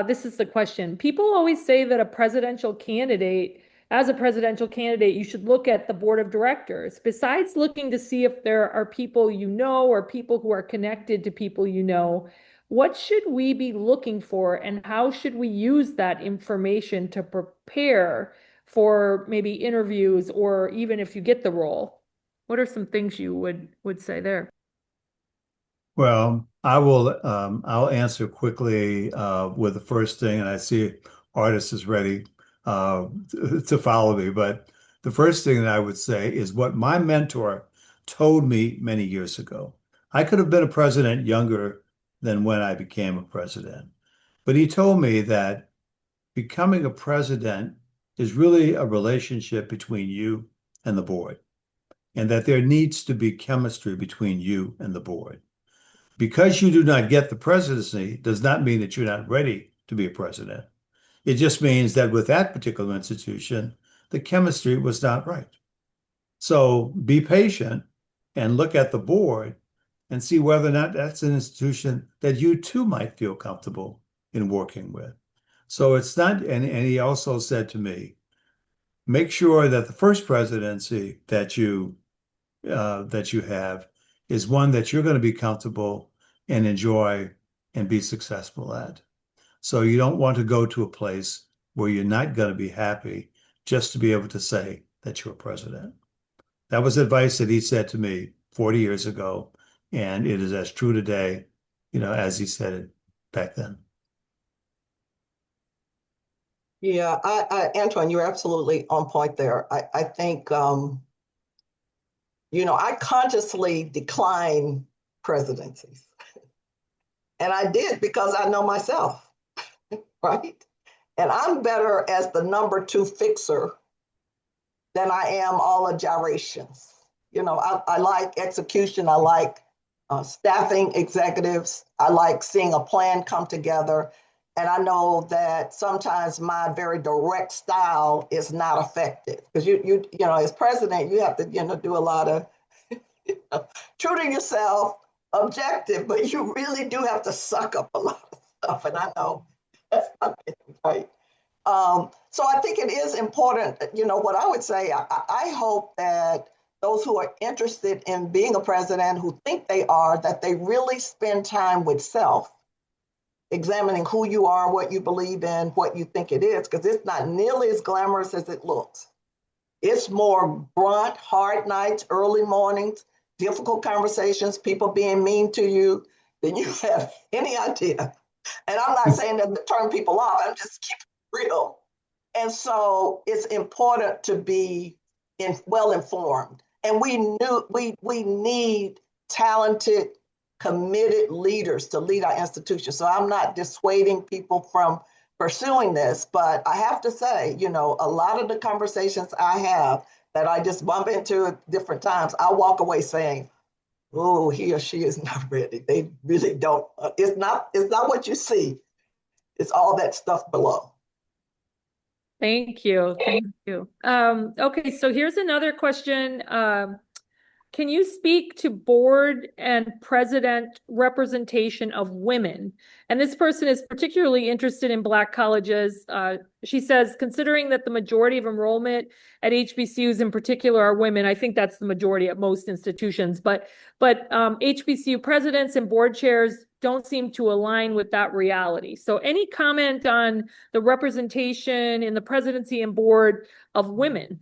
this is the question. People always say that as a presidential candidate, you should look at the board of directors. Besides looking to see if there are people you know or people who are connected to people you know, what should we be looking for, and how should we use that information to prepare for maybe interviews or even if you get the role? What are some things you would say there? Well, I'll answer quickly with the first thing, and I see Artis is ready to follow me. But the first thing that I would say is what my mentor told me many years ago. I could have been a president younger than when I became a president, but he told me that becoming a president is really a relationship between you and the board, and that there needs to be chemistry between you and the board. Because you do not get the presidency does not mean that you're not ready to be a president. It just means that with that particular institution, the chemistry was not right. So be patient and look at the board and see whether or not that's an institution that you too might feel comfortable in working with. So it's not, and he also said to me, make sure that the first presidency that you have is one that you're going to be comfortable and enjoy and be successful at. So you don't want to go to a place where you're not going to be happy just to be able to say that you're a president. That was advice that he said to me 40 years ago, and it is as true today, as he said it back then. Yeah, Antoine, you're absolutely on point there. I think, I consciously decline presidencies. And I did because I know myself, right? And I'm better as the number two fixer than I am all the gyrations. I like execution. I like staffing executives. I like seeing a plan come together. And I know that sometimes my very direct style is not effective because as president, you have to, do a lot of true to yourself, objective, but you really do have to suck up a lot of stuff. And I know that's not right. So I think it is important, what I would say, I hope that those who are interested in being a president, who think they are, that they really spend time with self, examining who you are, what you believe in, what you think it is, because it's not nearly as glamorous as it looks. It's more blunt, hard nights, early mornings, difficult conversations, people being mean to you than you have any idea. And I'm not saying that to turn people off, I'm just keeping it real. And so it's important to be well informed. And we need talented, committed leaders to lead our institution. So I'm not dissuading people from pursuing this, but I have to say, a lot of the conversations I have that I just bump into at different times, I walk away saying, oh, he or she is not ready. They really don't. It's not what you see. It's all that stuff below. Thank you. Thank you. Okay, so here's another question. can you speak to board and president representation of women? And this person is particularly interested in Black colleges. She says, considering that the majority of enrollment at HBCUs in particular are women, I think that's the majority at most institutions, but HBCU presidents and board chairs don't seem to align with that reality. So any comment on the representation in the presidency and board of women?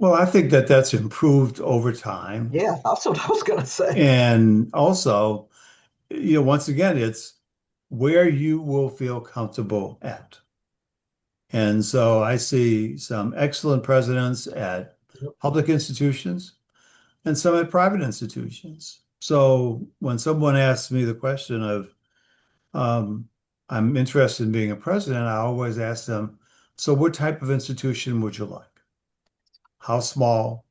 Well, I think that that's improved over time. Yeah, that's what I was going to say. And also, once again, it's where you will feel comfortable at. And so I see some excellent presidents at public institutions and some at private institutions. So when someone asks me the question of, I'm interested in being a president, I always ask them, so what type of institution would you like? How small?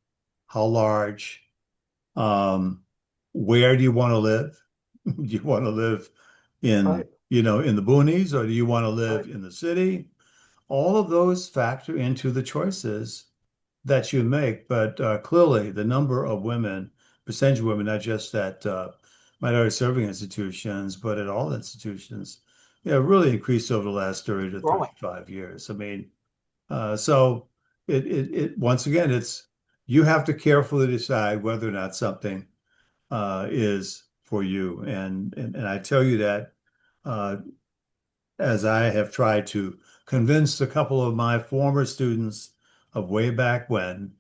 How large? Where do you want to live? Do you want to live in, Right. in the boonies, or do you want to live in the city? All of those factor into the choices that you make. But clearly, the number of women, percentage of women, not just at minority serving institutions, but at all institutions, really increased over the last 30 to Growing. 35 years. I mean, so it once again, you have to carefully decide whether or not something is for you. And I tell you that as I have tried to convince a couple of my former students of way back when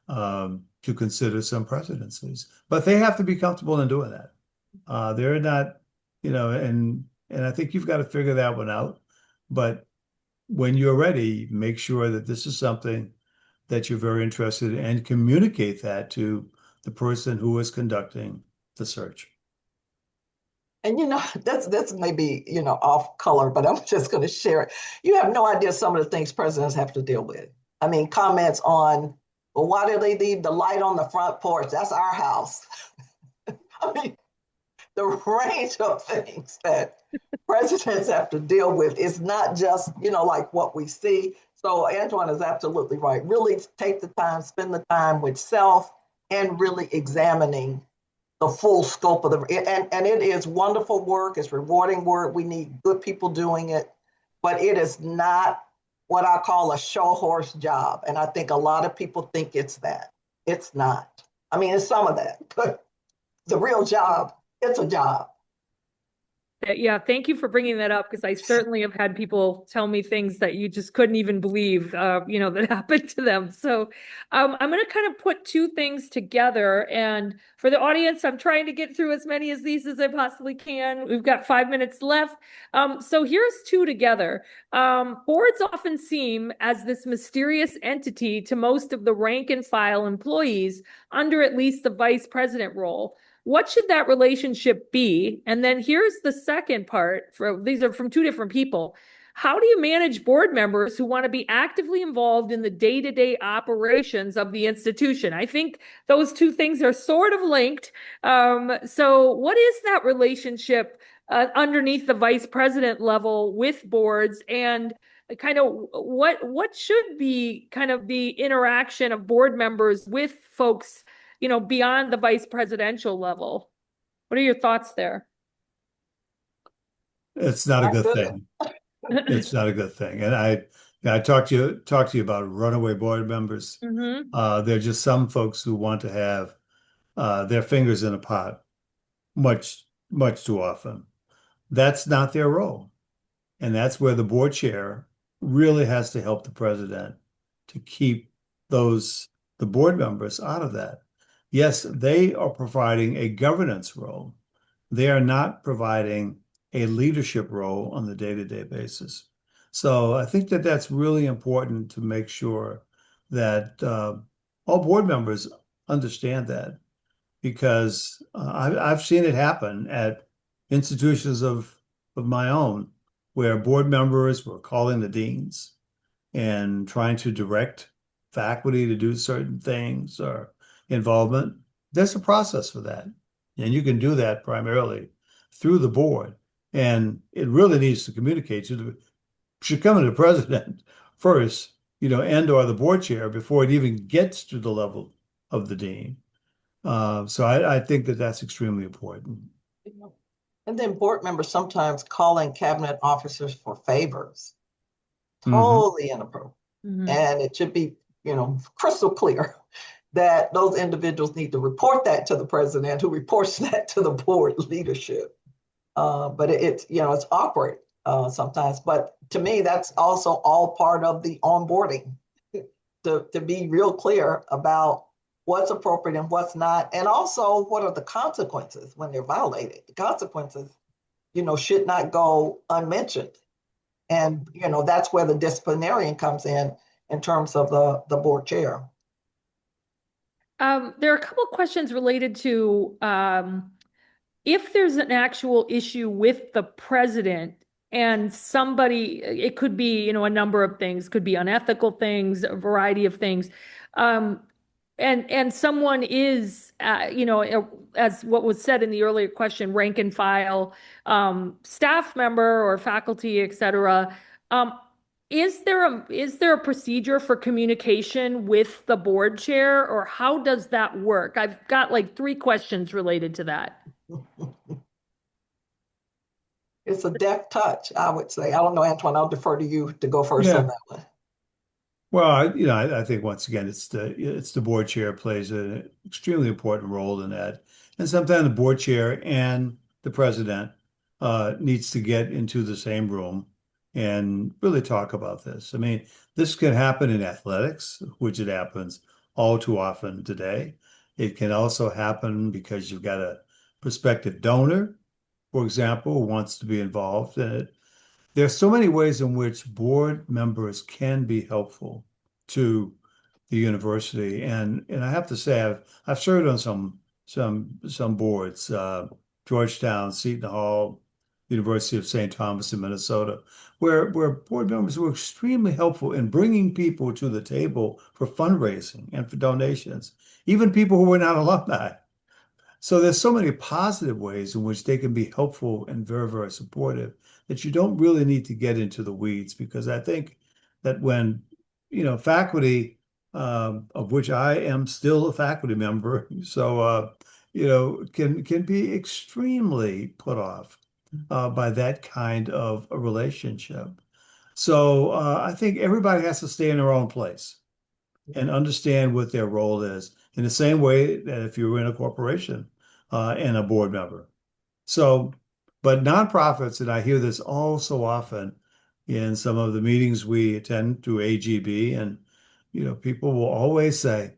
to consider some presidencies, but they have to be comfortable in doing that. They're not, and I think you've got to figure that one out. But when you're ready, make sure that this is something that you're very interested in and communicate that to the person who is conducting the search. And that's maybe, off color, but I'm just going to share it. You have no idea some of the things presidents have to deal with. I mean, comments on, well, why do they leave the light on the front porch? That's our house. I mean, the range of things that presidents have to deal with is not just, like what we see. So Antoine is absolutely right. Really take the time, spend the time with self and really examining the full scope of and it is wonderful work. It's rewarding work. We need good people doing it, but it is not what I call a show horse job. And I think a lot of people think it's that. It's not. I mean, it's some of that, but the real job, it's a job. Yeah, thank you for bringing that up, because I certainly have had people tell me things that you just couldn't even believe, that happened to them. So I'm going to kind of put two things together. And for the audience, I'm trying to get through as many of these as I possibly can. We've got 5 minutes left. So here's two together. Boards often seem as this mysterious entity to most of the rank and file employees under at least the vice president role. What should that relationship be? And then here's the second part. These are from two different people. How do you manage board members who want to be actively involved in the day-to-day operations of the institution? I think those two things are sort of linked. So what is that relationship underneath the vice president level with boards, and kind of what should be kind of the interaction of board members with folks beyond the vice presidential level? What are your thoughts there? It's not a good thing. It's not a good thing. And I talked to you about runaway board members. Mm-hmm. There are just some folks who want to have their fingers in a pot much, much too often. That's not their role. And that's where the board chair really has to help the president to keep the board members out of that. Yes, they are providing a governance role. They are not providing a leadership role on the day-to-day basis. So I think that that's really important to make sure that all board members understand that, because I've seen it happen at institutions of my own, where board members were calling the deans and trying to direct faculty to do certain things or involvement. There's a process for that. And you can do that primarily through the board. And it really needs to communicate should come to the president first, and or the board chair before it even gets to the level of the dean. So I think that that's extremely important. And then board members sometimes calling cabinet officers for favors, Mhm. totally inappropriate. Mhm. And it should be, crystal clear that those individuals need to report that to the president, who reports that to the board leadership. But it's awkward sometimes. But to me, that's also all part of the onboarding to be real clear about what's appropriate and what's not. And also, what are the consequences when they're violated? The consequences, should not go unmentioned. And, that's where the disciplinarian comes in terms of the board chair. There are a couple of questions related to if there's an actual issue with the president and somebody, it could be, a number of things, could be unethical things, a variety of things. And someone is, as what was said in the earlier question, rank and file, staff member or faculty, et cetera. Is there a procedure for communication with the board chair, or how does that work? I've got like 3 questions related to that. It's a deft touch, I would say. I don't know, Antoine, I'll defer to you to go first Yeah. on that one. Well, I think once again, it's the board chair plays an extremely important role in that. And sometimes the board chair and the president needs to get into the same room and really talk about this. I mean, this can happen in athletics, which it happens all too often today. It can also happen because you've got a prospective donor, for example, who wants to be involved in it. There's so many ways in which board members can be helpful to the university, and I have to say I've served on some boards, Georgetown, Seton Hall, University of St. Thomas in Minnesota, where board members were extremely helpful in bringing people to the table for fundraising and for donations, even people who were not alumni. So there's so many positive ways in which they can be helpful and very, very supportive that you don't really need to get into the weeds, because I think that when, faculty, of which I am still a faculty member, so, can be extremely put off by that kind of a relationship. So I think everybody has to stay in their own place and understand what their role is in the same way that if you were in a corporation and a board member. So, but nonprofits, and I hear this all so often in some of the meetings we attend through AGB, and, people will always say,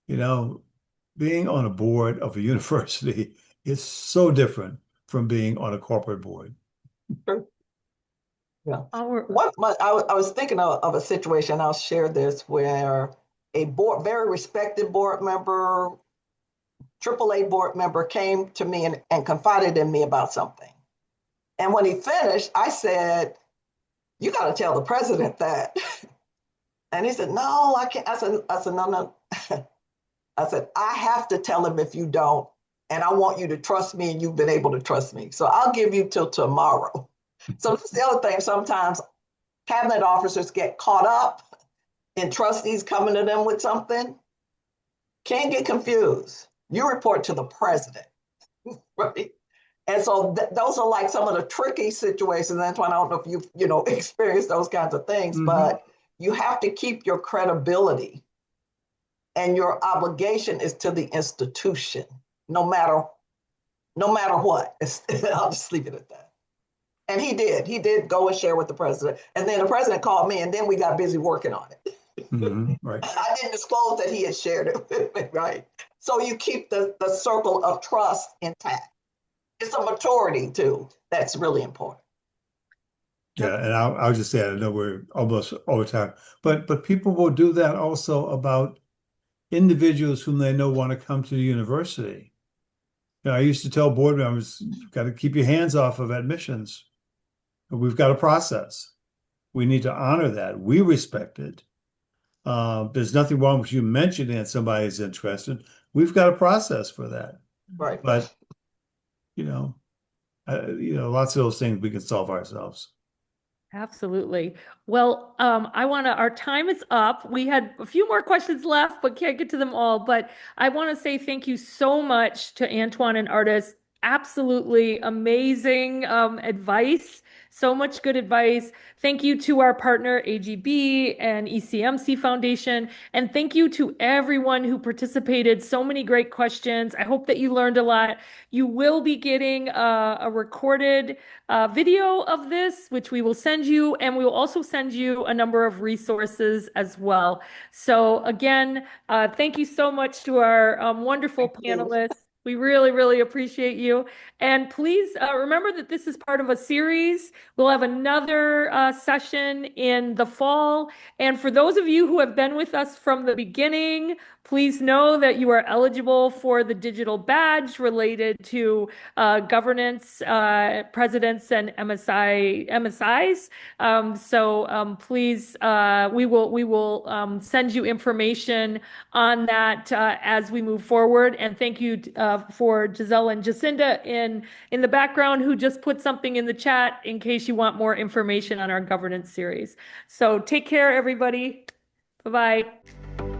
being on a board of a university is so different from being on a corporate board. Sure. Yeah. I was thinking of a situation, I'll share this, where a very respected board member, AAA board member, came to me and confided in me about something. And when he finished, I said, "You got to tell the president that." And he said, "No, I can't." I said, "No." I said, "I have to tell him if you don't. And I want you to trust me, and you've been able to trust me. So I'll give you till tomorrow." So that's the other thing. Sometimes cabinet officers get caught up in trustees coming to them with something. Can't get confused. You report to the president, right? And so those are like some of the tricky situations. Antoine, I don't know if you've experienced those kinds of things, but you have to keep your credibility, and your obligation is to the institution, no matter what. I'll just leave it at that. And he did go and share with the president. And then the president called me, and then we got busy working on it. Right. I didn't disclose that he had shared it with me, right? So you keep the circle of trust intact. It's a maturity too that's really important. Yeah, and I'll just add, I know we're almost over time, but people will do that also about individuals whom they know want to come to the university. I used to tell board members, you've got to keep your hands off of admissions. We've got a process. We need to honor that. We respect it. There's nothing wrong with you mentioning that somebody's interested. We've got a process for that. Right. But, lots of those things we can solve ourselves. Absolutely. Well, our time is up. We had a few more questions left, but can't get to them all. But I want to say thank you so much to Antoine and Artis. Absolutely amazing advice. So much good advice. Thank you to our partner AGB and ECMC Foundation. And thank you to everyone who participated. So many great questions. I hope that you learned a lot. You will be getting a recorded video of this, which we will send you, and we will also send you a number of resources as well. So again, thank you so much to our wonderful Thank you. panelists. We really, really appreciate you. And please remember that this is part of a series. We'll have another session in the fall. And for those of you who have been with us from the beginning, please know that you are eligible for the digital badge related to governance, presidents, and MSIs. Please, we will send you information on that as we move forward. And thank you for Giselle and Jacinda in the background who just put something in the chat in case you want more information on our governance series. So take care, everybody. Bye-bye.